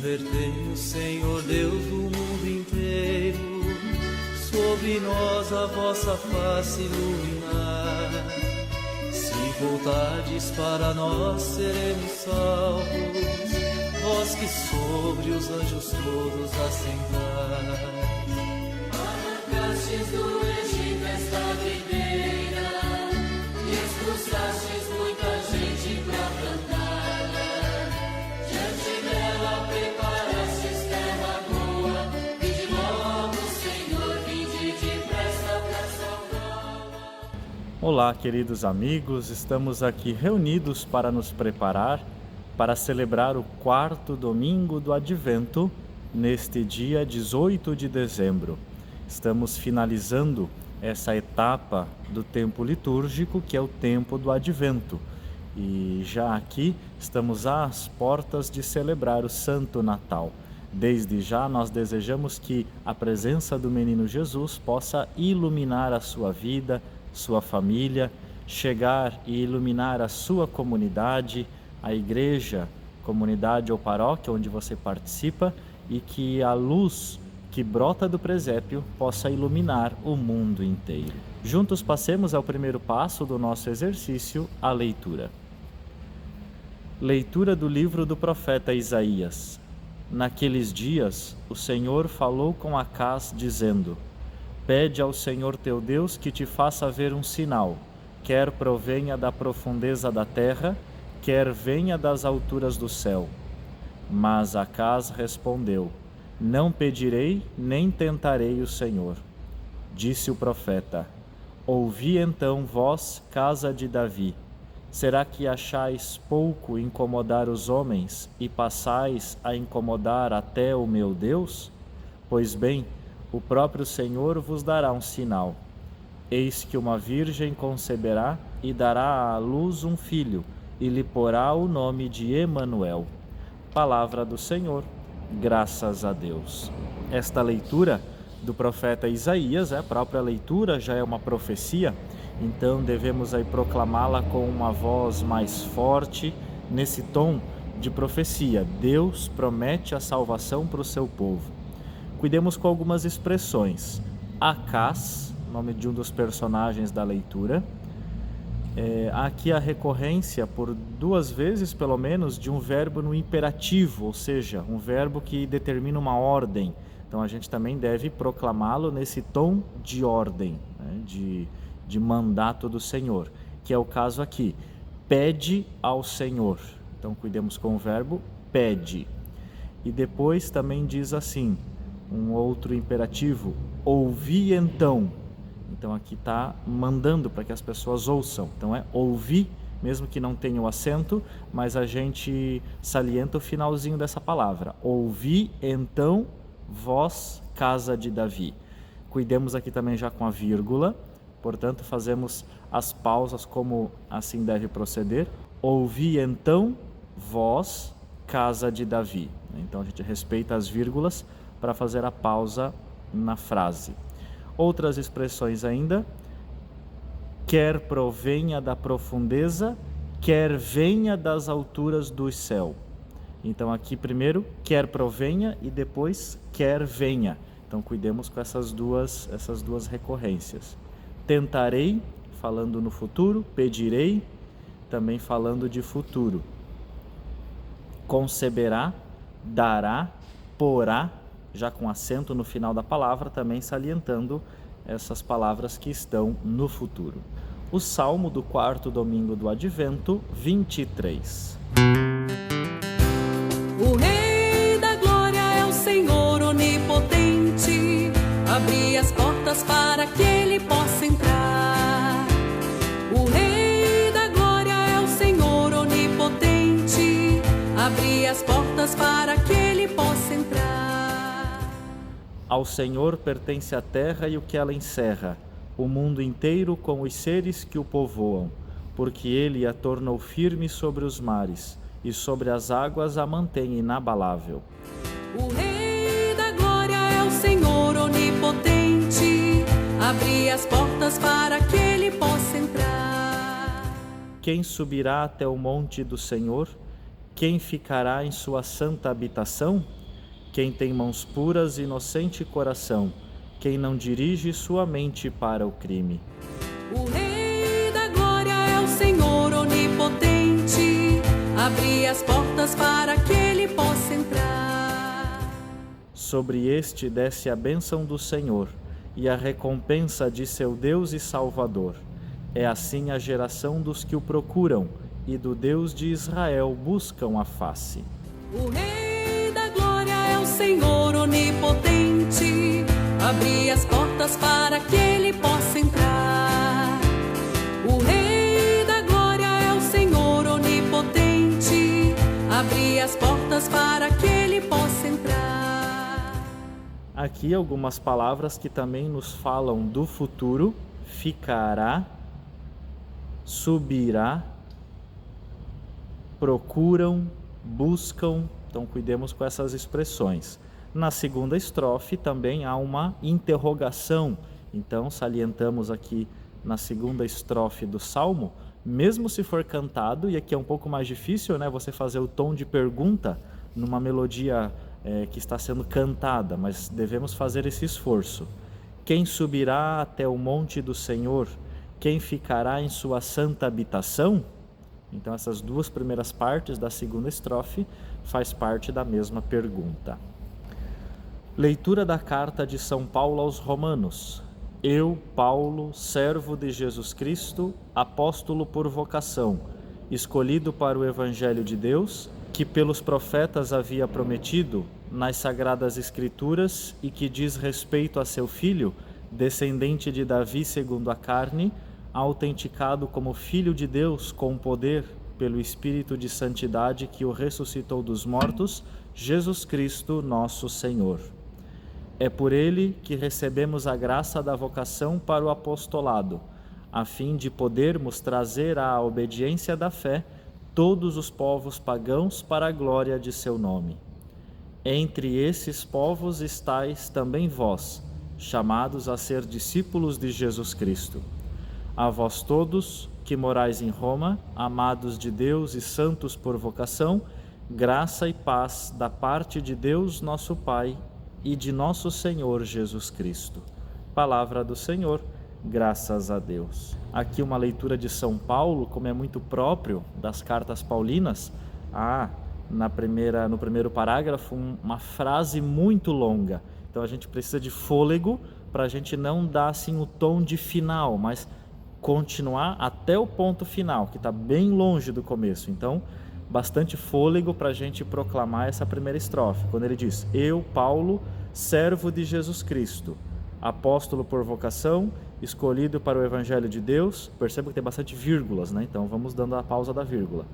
Convertei-o, Senhor Deus do mundo inteiro, sobre nós a vossa face iluminar. Se voltardes para nós, seremos salvos, vós que sobre os anjos todos assentais. Arrancastes do Egito esta videira, e expulsastes muita gente pra plantar. Diante dela preparastes terra boa, vinde logo, Senhor, vinde depressa pra salvá-la. Olá, queridos amigos, estamos aqui reunidos para nos preparar para celebrar o quarto domingo do Advento, neste dia 18 de dezembro. Estamos finalizando essa etapa do tempo litúrgico, que é o tempo do Advento. E já aqui estamos às portas de celebrar o Santo Natal. Desde já nós desejamos que a presença do Menino Jesus possa iluminar a sua vida, sua família, chegar e iluminar a sua comunidade, a igreja, comunidade ou paróquia onde você participa, e que a luz que brota do presépio possa iluminar o mundo inteiro. Juntos passemos ao primeiro passo do nosso exercício, a leitura. Leitura do livro do profeta Isaías. Naqueles dias, o Senhor falou com Acaz, dizendo: Pede ao Senhor teu Deus que te faça ver um sinal, quer provenha da profundeza da terra, quer venha das alturas do céu. Mas Acaz respondeu: Não pedirei, nem tentarei o Senhor. Disse o profeta: Ouvi então, vós, casa de Davi. Será que achais pouco incomodar os homens e passais a incomodar até o meu Deus? Pois bem, o próprio Senhor vos dará um sinal. Eis que uma virgem conceberá e dará à luz um filho, e lhe porá o nome de Emanuel. Palavra do Senhor, graças a Deus. Esta leitura do profeta Isaías, a própria leitura já é uma profecia, então devemos aí proclamá-la com uma voz mais forte, nesse tom de profecia. Deus promete a salvação para o seu povo. Cuidemos com algumas expressões. Acaz, nome de um dos personagens da leitura. Aqui a recorrência, por duas vezes pelo menos, de um verbo no imperativo, ou seja, um verbo que determina uma ordem. Então a gente também deve proclamá-lo nesse tom de ordem, né, de mandato do Senhor, que é o caso aqui. Pede ao Senhor. Então cuidemos com o verbo pede. E depois também diz assim, um outro imperativo: ouvi então. Então aqui está mandando para que as pessoas ouçam. Então é ouvir, mesmo que não tenha o acento, mas a gente salienta o finalzinho dessa palavra. Ouvi então, vós, casa de Davi. Cuidemos aqui também já com a vírgula, portanto fazemos as pausas como assim deve proceder. Ouvi então, vós, casa de Davi. Então a gente respeita as vírgulas para fazer a pausa na frase. Outras expressões ainda: quer provenha da profundeza, quer venha das alturas do céu. Então aqui primeiro quer provenha e depois quer venha. Então cuidemos com essas duas recorrências. Tentarei, falando no futuro. Pedirei, também falando de futuro. Conceberá, dará, porá, já com acento no final da palavra, também salientando essas palavras que estão no futuro. O Salmo do quarto domingo do Advento, 23. O Rei da Glória é o Senhor onipotente, abri as portas para que Ele possa entrar. O Rei da Glória é o Senhor onipotente, abri as portas para que Ele possa entrar. Ao Senhor pertence a terra e o que ela encerra, o mundo inteiro com os seres que o povoam, porque Ele a tornou firme sobre os mares, e sobre as águas a mantém inabalável. O Rei da Glória é o Senhor onipotente, abri as portas para que Ele possa entrar. Quem subirá até o monte do Senhor? quem ficará em sua santa habitação? Quem tem mãos puras e inocente coração, quem não dirige sua mente para o crime. O Rei da Glória é o Senhor onipotente, abre as portas para que ele possa entrar. Sobre este desce a bênção do Senhor e a recompensa de seu Deus e Salvador. É assim a geração dos que o procuram e do Deus de Israel buscam a face. O Rei da Glória é o Senhor onipotente, abre as portas para que ele possa entrar. O Rei da Glória é o Senhor onipotente, abre as portas para que ele possa entrar. Aqui algumas palavras que também nos falam do futuro: ficará, subirá, procuram, buscam. Então cuidemos com essas expressões. Na segunda estrofe também há uma interrogação. Então salientamos aqui na segunda estrofe do Salmo, mesmo se for cantado, e aqui é um pouco mais difícil, né, você fazer o tom de pergunta numa melodia que está sendo cantada, mas devemos fazer esse esforço. Quem subirá até o monte do Senhor? Quem ficará em sua santa habitação? Então essas duas primeiras partes da segunda estrofe faz parte da mesma pergunta. Leitura da carta de São Paulo aos Romanos. Eu, Paulo, servo de Jesus Cristo, apóstolo por vocação, escolhido para o Evangelho de Deus, que pelos profetas havia prometido nas Sagradas Escrituras e que diz respeito a seu filho, descendente de Davi segundo a carne, autenticado como Filho de Deus com poder pelo Espírito de Santidade que o ressuscitou dos mortos, Jesus Cristo, nosso Senhor. É por ele que recebemos a graça da vocação para o apostolado, a fim de podermos trazer à obediência da fé todos os povos pagãos para a glória de seu nome. Entre esses povos estáis também vós, chamados a ser discípulos de Jesus Cristo. A vós todos, que morais em Roma, amados de Deus e santos por vocação, graça e paz da parte de Deus nosso Pai e de nosso Senhor Jesus Cristo. Palavra do Senhor, graças a Deus. Aqui uma leitura de São Paulo, como é muito próprio das cartas paulinas, no primeiro parágrafo, uma frase muito longa. Então a gente precisa de fôlego para a gente não dar assim o tom de final, mas continuar até o ponto final, que está bem longe do começo. Então, bastante fôlego para a gente proclamar essa primeira estrofe, quando ele diz: eu, Paulo, servo de Jesus Cristo, apóstolo por vocação, escolhido para o Evangelho de Deus. Perceba que tem bastante vírgulas, né? Então vamos dando a pausa da vírgula.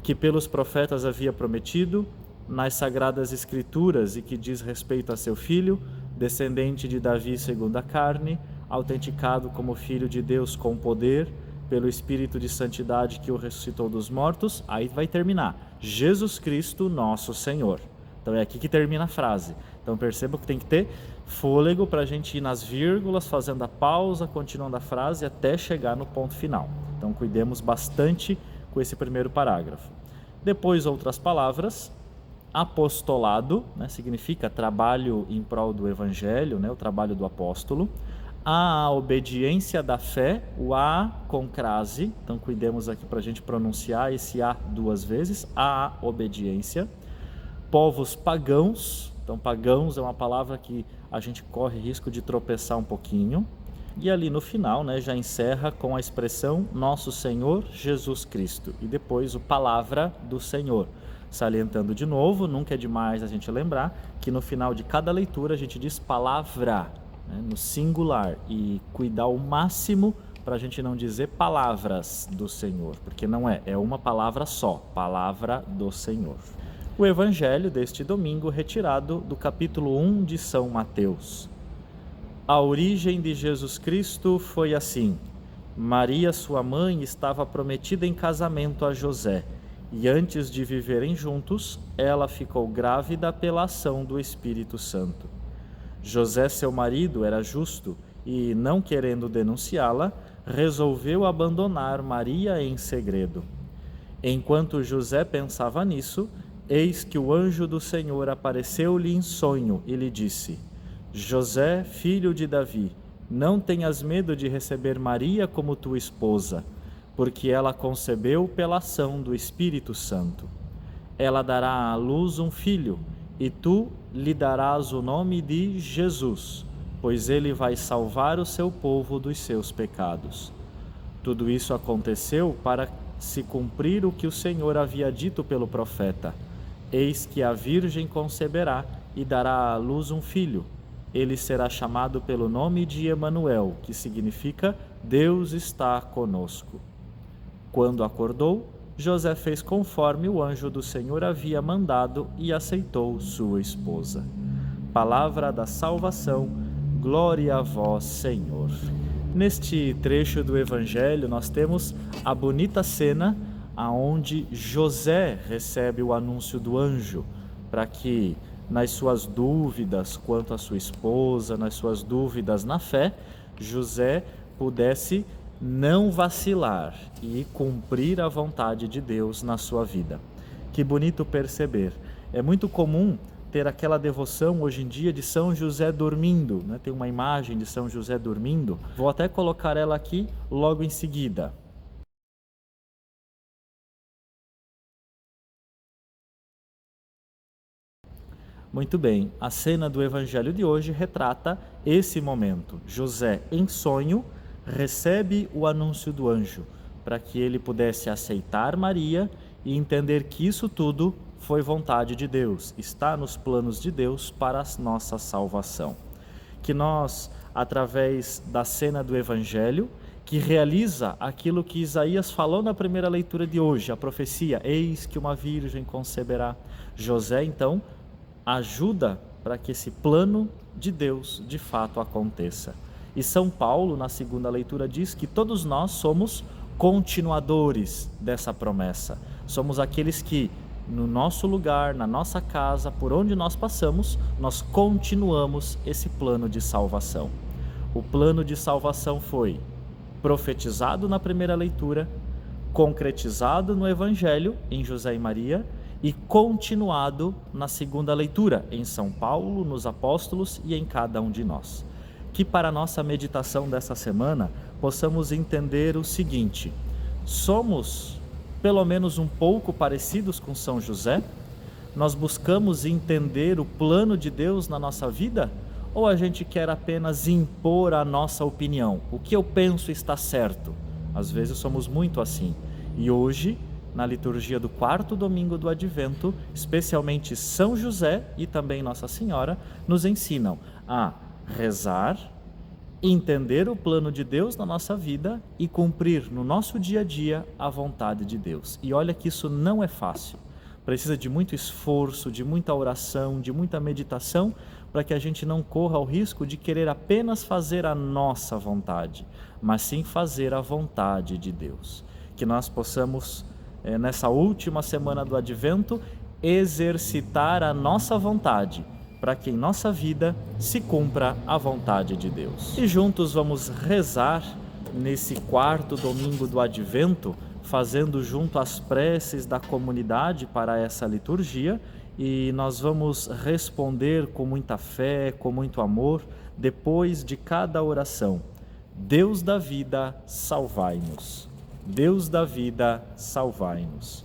Que pelos profetas havia prometido nas Sagradas Escrituras e que diz respeito a seu filho, descendente de Davi segundo a carne, autenticado como Filho de Deus com poder, pelo Espírito de Santidade que o ressuscitou dos mortos. Aí vai terminar: Jesus Cristo, nosso Senhor. Então é aqui que termina a frase. Então perceba que tem que ter fôlego para a gente ir nas vírgulas, fazendo a pausa, continuando a frase até chegar no ponto final. Então cuidemos bastante com esse primeiro parágrafo. Depois outras palavras. Apostolado, né, significa trabalho em prol do Evangelho, né, o trabalho do apóstolo. A obediência da fé, o A com crase, então cuidemos aqui para a gente pronunciar esse A duas vezes, a obediência. Povos pagãos, então pagãos é uma palavra que a gente corre risco de tropeçar um pouquinho. E ali no final, né, já encerra com a expressão Nosso Senhor Jesus Cristo, e depois o Palavra do Senhor. Salientando de novo, nunca é demais a gente lembrar que no final de cada leitura a gente diz palavra, né, no singular, e cuidar ao máximo para a gente não dizer palavras do Senhor, porque não é uma palavra só, palavra do Senhor. O Evangelho deste domingo retirado do capítulo 1 de São Mateus. A origem de Jesus Cristo foi assim: Maria, sua mãe, estava prometida em casamento a José, e antes de viverem juntos, ela ficou grávida pela ação do Espírito Santo. José, seu marido, era justo e, não querendo denunciá-la, resolveu abandonar Maria em segredo. Enquanto José pensava nisso, eis que o anjo do Senhor apareceu-lhe em sonho e lhe disse: José, filho de Davi, não tenhas medo de receber Maria como tua esposa, porque ela concebeu pela ação do Espírito Santo. Ela dará à luz um filho, e tu lhe darás o nome de Jesus, pois ele vai salvar o seu povo dos seus pecados. Tudo isso aconteceu para se cumprir o que o Senhor havia dito pelo profeta: eis que a virgem conceberá e dará à luz um filho. Ele será chamado pelo nome de Emanuel, que significa Deus está conosco. Quando acordou, José fez conforme o anjo do Senhor havia mandado e aceitou sua esposa. Palavra da salvação, glória a vós, Senhor. Neste trecho do Evangelho nós temos a bonita cena aonde José recebe o anúncio do anjo, para que nas suas dúvidas quanto à sua esposa, nas suas dúvidas na fé, José pudesse não vacilar e cumprir a vontade de Deus na sua vida. Que bonito perceber. É muito comum ter aquela devoção hoje em dia de São José dormindo, né? Tem uma imagem de São José dormindo. Vou até colocar ela aqui logo em seguida. Muito bem, a cena do Evangelho de hoje retrata esse momento. José, em sonho, recebe o anúncio do anjo, para que ele pudesse aceitar Maria e entender que isso tudo foi vontade de Deus, está nos planos de Deus para a nossa salvação. Que nós, através da cena do Evangelho, que realiza aquilo que Isaías falou na primeira leitura de hoje, a profecia, eis que uma virgem conceberá. José, então, ajuda para que esse plano de Deus de fato aconteça. E São Paulo, na segunda leitura, diz que todos nós somos continuadores dessa promessa. Somos aqueles que, no nosso lugar, na nossa casa, por onde nós passamos, nós continuamos esse plano de salvação. O plano de salvação foi profetizado na primeira leitura, concretizado no Evangelho, em José e Maria, e continuado na segunda leitura, em São Paulo, nos apóstolos e em cada um de nós. Que para a nossa meditação dessa semana possamos entender o seguinte: somos pelo menos um pouco parecidos com São José? Nós buscamos entender o plano de Deus na nossa vida? Ou a gente quer apenas impor a nossa opinião? O que eu penso está certo? Às vezes somos muito assim. E hoje, na liturgia do quarto domingo do Advento, especialmente São José e também Nossa Senhora, nos ensinam a rezar, entender o plano de Deus na nossa vida e cumprir no nosso dia a dia a vontade de Deus. E olha que isso não é fácil. Precisa de muito esforço, de muita oração, de muita meditação, para que a gente não corra o risco de querer apenas fazer a nossa vontade, mas sim fazer a vontade de Deus. Que nós possamos, nessa última semana do Advento, exercitar a nossa vontade, para que em nossa vida se cumpra a vontade de Deus. E juntos vamos rezar nesse quarto domingo do Advento, fazendo junto as preces da comunidade para essa liturgia, e nós vamos responder com muita fé, com muito amor, depois de cada oração: Deus da vida, salvai-nos. Deus da vida, salvai-nos.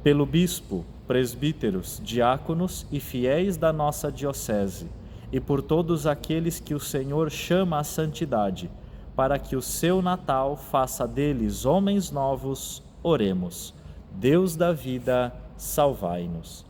Pelo bispo, presbíteros, diáconos e fiéis da nossa diocese, e por todos aqueles que o Senhor chama à santidade, para que o seu Natal faça deles homens novos, oremos. Deus da vida, salvai-nos.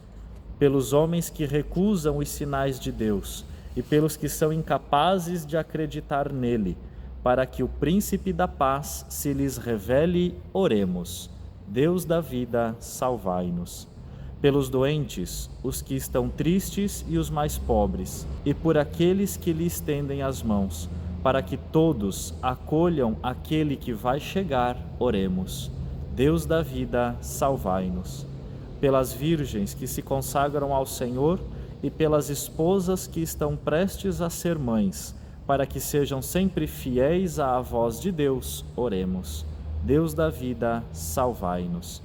Pelos homens que recusam os sinais de Deus e pelos que são incapazes de acreditar nele, para que o príncipe da paz se lhes revele, oremos. Deus da vida, salvai-nos. Pelos doentes, os que estão tristes e os mais pobres, e por aqueles que lhe estendem as mãos, para que todos acolham aquele que vai chegar, oremos. Deus da vida, salvai-nos. Pelas virgens que se consagram ao Senhor e pelas esposas que estão prestes a ser mães, para que sejam sempre fiéis à voz de Deus, oremos. Deus da vida, salvai-nos.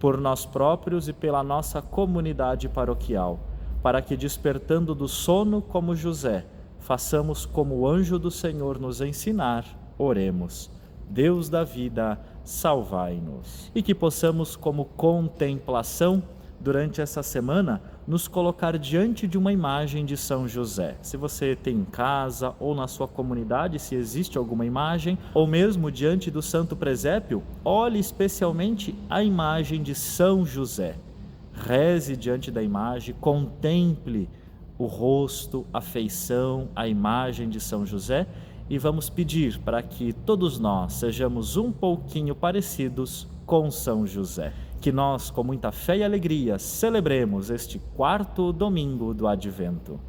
por nós próprios e pela nossa comunidade paroquial, para que, despertando do sono como José, façamos como o anjo do Senhor nos ensinar, oremos. Deus da vida, salvai-nos. E que possamos, como contemplação, durante essa semana, nos colocar diante de uma imagem de São José. Se você tem em casa ou na sua comunidade, se existe alguma imagem, ou mesmo diante do Santo Presépio, olhe especialmente a imagem de São José. Reze diante da imagem, contemple o rosto, a feição, a imagem de São José e vamos pedir para que todos nós sejamos um pouquinho parecidos com São José. Que nós, com muita fé e alegria, celebremos este 4º domingo do Advento.